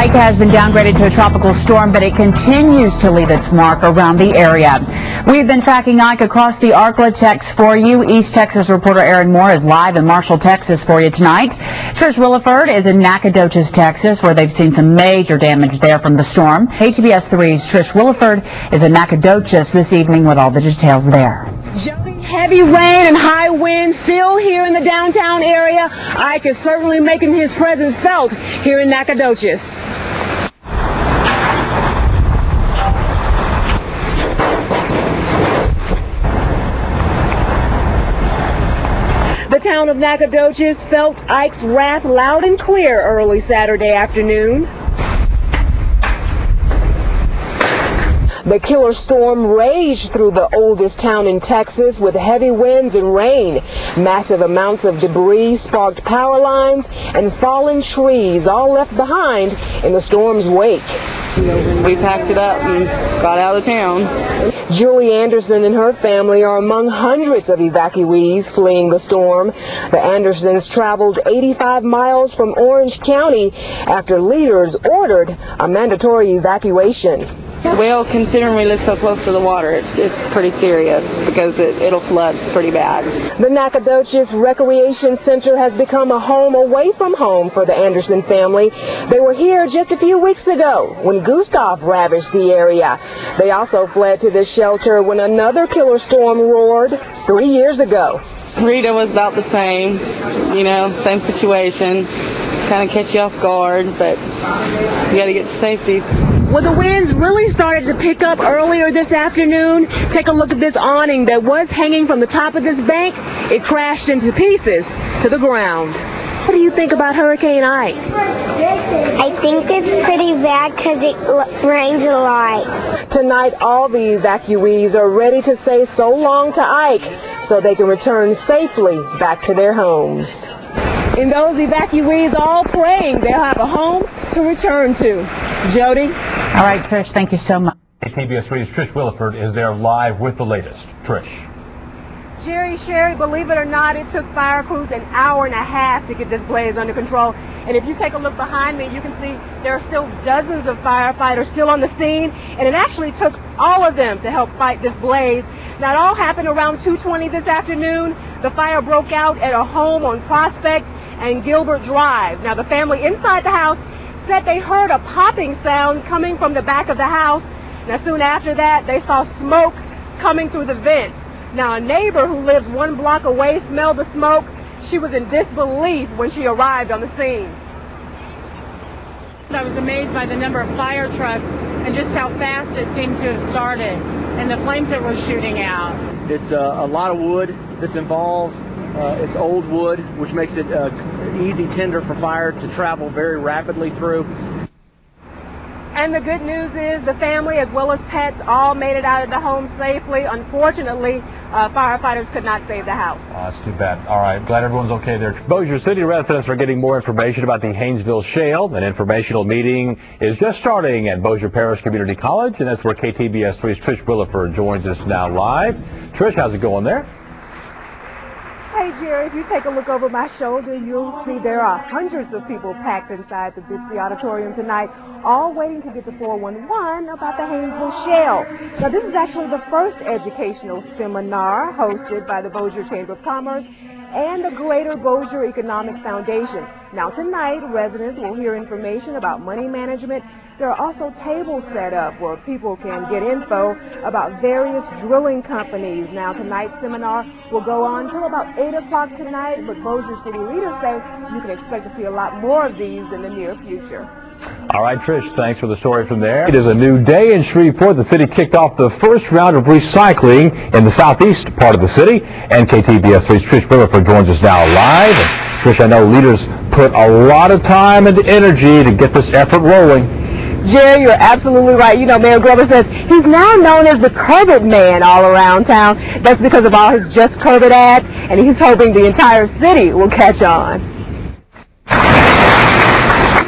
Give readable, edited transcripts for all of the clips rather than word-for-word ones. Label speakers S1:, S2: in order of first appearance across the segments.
S1: Ike has been downgraded to a tropical storm, but it continues to leave its mark around the area. We've been tracking Ike across the Arklatex for you. East Texas reporter Aaron Moore is live in Marshall, Texas for you tonight. Trish Williford is in Nacogdoches, Texas, where they've seen some major damage there from the storm. KTBS 3's Trish Williford is in Nacogdoches this evening with all the details there.
S2: Heavy rain and high winds still here in the downtown area. Ike is certainly making his presence felt here in Nacogdoches. The town of Nacogdoches felt Ike's wrath loud and clear early Saturday afternoon. The killer storm raged through the oldest town in Texas with heavy winds and rain. Massive amounts of debris sparked power lines and fallen trees, all left behind in the storm's wake.
S3: We packed it up and got out of town.
S2: Julie Anderson and her family are among hundreds of evacuees fleeing the storm. The Andersons traveled 85 miles from Orange County after leaders ordered a mandatory evacuation.
S3: Well, considering we live so close to the water, it's pretty serious because it'll flood pretty bad.
S2: The Nacogdoches Recreation Center has become a home away from home for the Anderson family. They were here just a few weeks ago when Gustav ravaged the area. They also fled to this shelter when another killer storm roared 3 years ago.
S3: Rita was about the same, same situation. Kind of catch you off guard, but you got to get to safety.
S2: Well, the winds really started to pick up earlier this afternoon. Take a look at this awning that was hanging from the top of this bank. It crashed into pieces to the ground. What do you think about Hurricane Ike?
S4: I think it's pretty bad because it rains a lot.
S2: Tonight, all the evacuees are ready to say so long to Ike so they can return safely back to their homes. And those evacuees all praying they'll have a home to return to. Jody?
S1: All right, Trish, thank you so much.
S5: KTBS 3's Trish Williford is there live with the latest. Trish.
S2: Jerry, Sherry, believe it or not, it took fire crews an hour and a half to get this blaze under control. And if you take a look behind me, you can see there are still dozens of firefighters still on the scene. And it actually took all of them to help fight this blaze. Now, it all happened around 2:20 this afternoon. The fire broke out at a home on Prospect and Gilbert Drive. Now, the family inside the house said they heard a popping sound coming from the back of the house. Now, soon after that, they saw smoke coming through the vents. Now, a neighbor who lives 1 block away smelled the smoke. She was in disbelief when she arrived on the scene.
S6: I was amazed by the number of fire trucks and just how fast it seemed to have started and the flames that were shooting out.
S7: It's a lot of wood that's involved. It's old wood, which makes it easy tinder for fire to travel very rapidly through.
S2: And the good news is the family as well as pets all made it out of the home safely. Unfortunately, firefighters could not save the house.
S5: Oh, that's too bad. All right, glad everyone's okay there. Bossier City residents are getting more information about the Haynesville Shale. An informational meeting is just starting at Bossier Parish Community College, and that's where KTBS 3's Trish Williford joins us now live. Trish, how's it going there?
S2: Hey, Jerry, if you take a look over my shoulder, you'll see there are hundreds of people packed inside the Dipsy Auditorium tonight, all waiting to get the 411 about the Haynesville Shale. Now, this is actually the first educational seminar hosted by the Bossier Chamber of Commerce and the Greater Bossier Economic Foundation. Now, tonight, residents will hear information about money management. There are also tables set up where people can get info about various drilling companies. Now, tonight's seminar will go on till about 8 o'clock tonight, but Bossier City leaders say you can expect to see a lot more of these in the near future.
S5: All right, Trish, thanks for the story from there. It is a new day in Shreveport. The city kicked off the first round of recycling in the southeast part of the city, and KTBS 3's Trish Williford joins us now live. And Trish, I know leaders put a lot of time and energy to get this effort rolling.
S2: Jerry, you're absolutely right. Mayor Grover says he's now known as the Curb It Man all around town. That's because of all his Just Curb It ads, and he's hoping the entire city will catch on.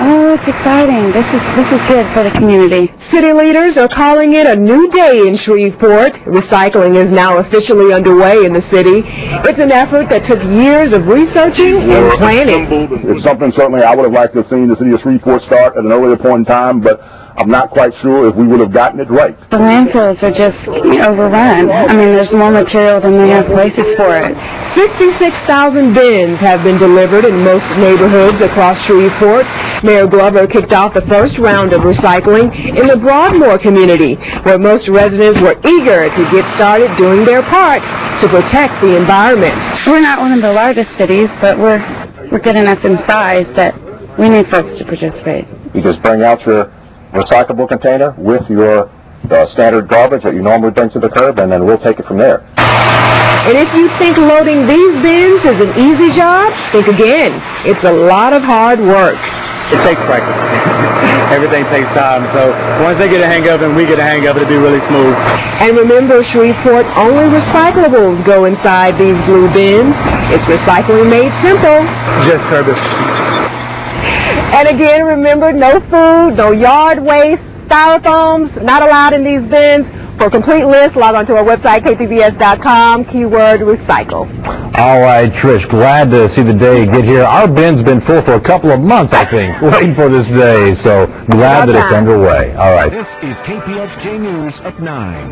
S3: Oh, it's exciting. This is good for the community.
S2: City leaders are calling it a new day in Shreveport. Recycling is now officially underway in the city. It's an effort that took years of researching and planning.
S8: It's something certainly I would have liked to have seen the city of Shreveport start at an earlier point in time, but I'm not quite sure if we would have gotten it right.
S3: The landfills are just overrun. I mean, there's more material than they have places for it.
S2: 66,000 bins have been delivered in most neighborhoods across Shreveport. Mayor Glover kicked off the first round of recycling in the Broadmoor community, where most residents were eager to get started doing their part to protect the environment.
S3: We're not one of the largest cities, but we're good enough in size that we need folks to participate.
S8: You just bring out your recyclable container with your standard garbage that you normally bring to the curb, and then we'll take it from there.
S2: And if you think loading these bins is an easy job, think again. It's a lot of hard work.
S7: It takes practice. Everything takes time. So once they get a hang of it and we get a hang of it, it'll be really smooth.
S2: And remember, Shreveport, only recyclables go inside these blue bins. It's recycling made simple.
S7: Just curb it.
S2: And again, remember, no food, no yard waste, styrofoams, not allowed in these bins. For a complete list, log on to our website, ktbs.com, keyword recycle.
S5: All right, Trish, glad to see the day get here. Our bin's been full for a couple of months, I think, waiting for this day, so glad that it's underway. All right.
S9: This is KPXJ News at 9.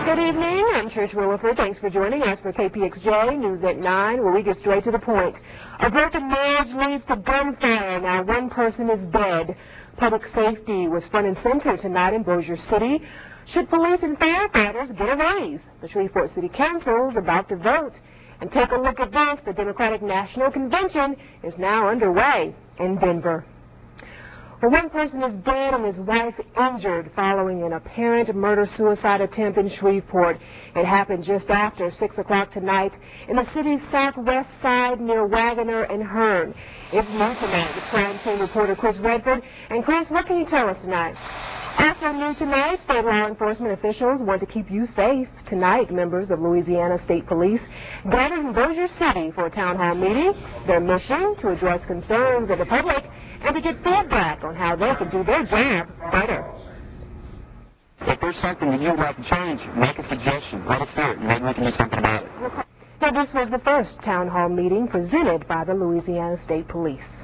S2: Good evening, I'm Trish Williford. Thanks for joining us for KPXJ News at 9, where we get straight to the point. A broken marriage leads to gunfire. Now one person is dead. Public safety was front and center tonight in Bossier City. Should police and firefighters get a raise? The Shreveport City Council is about to vote. And take a look at this. The Democratic National Convention is now underway in Denver. Well, one person is dead and his wife injured following an apparent murder-suicide attempt in Shreveport. It happened just after 6 o'clock tonight in the city's southwest side near Wagoner and Hearn. It's new tonight with crime scene reporter Chris Redford. And Chris, what can you tell us tonight? After noon tonight, state law enforcement officials want to keep you safe. Tonight, members of Louisiana State Police gathered in Bossier City for a town hall meeting. Their mission to address concerns of the public and to get feedback on how they can do their job better.
S10: If there's something that you'd like to change, make a suggestion. Let us know it. Maybe we can do something about it.
S2: Now, this was the first town hall meeting presented by the Louisiana State Police.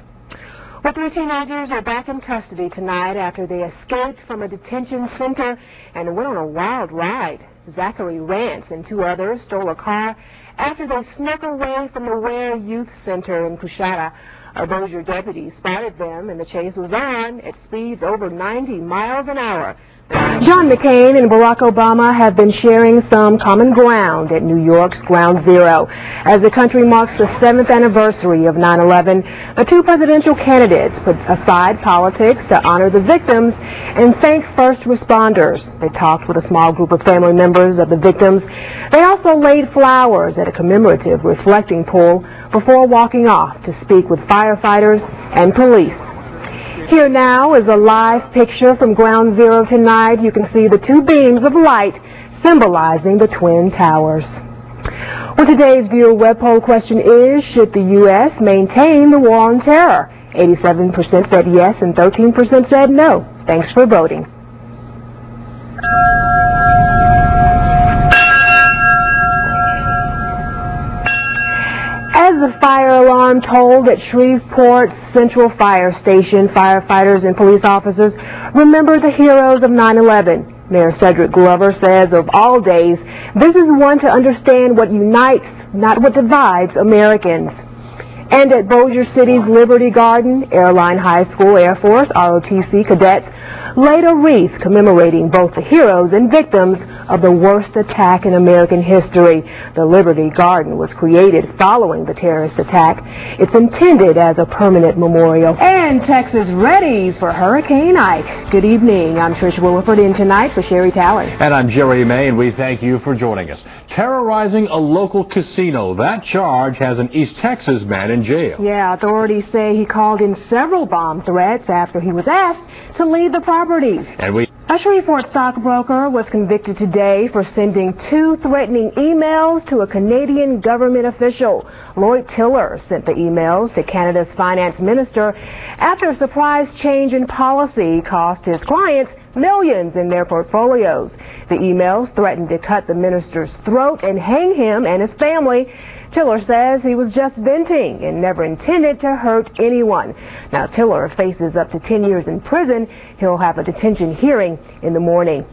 S2: Well, 3 teenagers are back in custody tonight after they escaped from a detention center and went on a wild ride. Zachary Rance and 2 others stole a car after they snuck away from the Ware Youth Center in Coushatta. A Bossier deputy spotted them, and the chase was on at speeds over 90 miles an hour. John McCain and Barack Obama have been sharing some common ground at New York's Ground Zero. As the country marks the 7th anniversary of 9/11, the 2 presidential candidates put aside politics to honor the victims and thank first responders. They talked with a small group of family members of the victims. They also laid flowers at a commemorative reflecting pool before walking off to speak with firefighters and police. Here now is a live picture from Ground Zero tonight. You can see the 2 beams of light symbolizing the Twin Towers. Well, today's viewer web poll question is, should the U.S. maintain the war on terror? 87% said yes and 13% said no. Thanks for voting. As the fire alarm tolled at Shreveport's Central Fire Station, firefighters and police officers remember the heroes of 9/11. Mayor Cedric Glover says of all days, this is one to understand what unites, not what divides Americans. And at Bossier City's Liberty Garden, Airline High School Air Force, ROTC cadets laid a wreath commemorating both the heroes and victims of the worst attack in American history. The Liberty Garden was created following the terrorist attack. It's intended as a permanent memorial. And Texas readies for Hurricane Ike. Good evening. I'm Trish Williford in tonight for Sherry Talley.
S5: And I'm Jerry May, and we thank you for joining us. Terrorizing a local casino. That charge has an East Texas man in jail.
S2: Yeah, authorities say he called in several bomb threats after he was asked to leave the property.
S5: And we
S2: A Shreveport stockbroker was convicted today for sending 2 threatening emails to a Canadian government official. Lloyd Tiller sent the emails to Canada's finance minister after a surprise change in policy cost his clients millions in their portfolios. The emails threatened to cut the minister's throat and hang him and his family. Tiller says he was just venting and never intended to hurt anyone. Now, Tiller faces up to 10 years in prison. He'll have a detention hearing in the morning.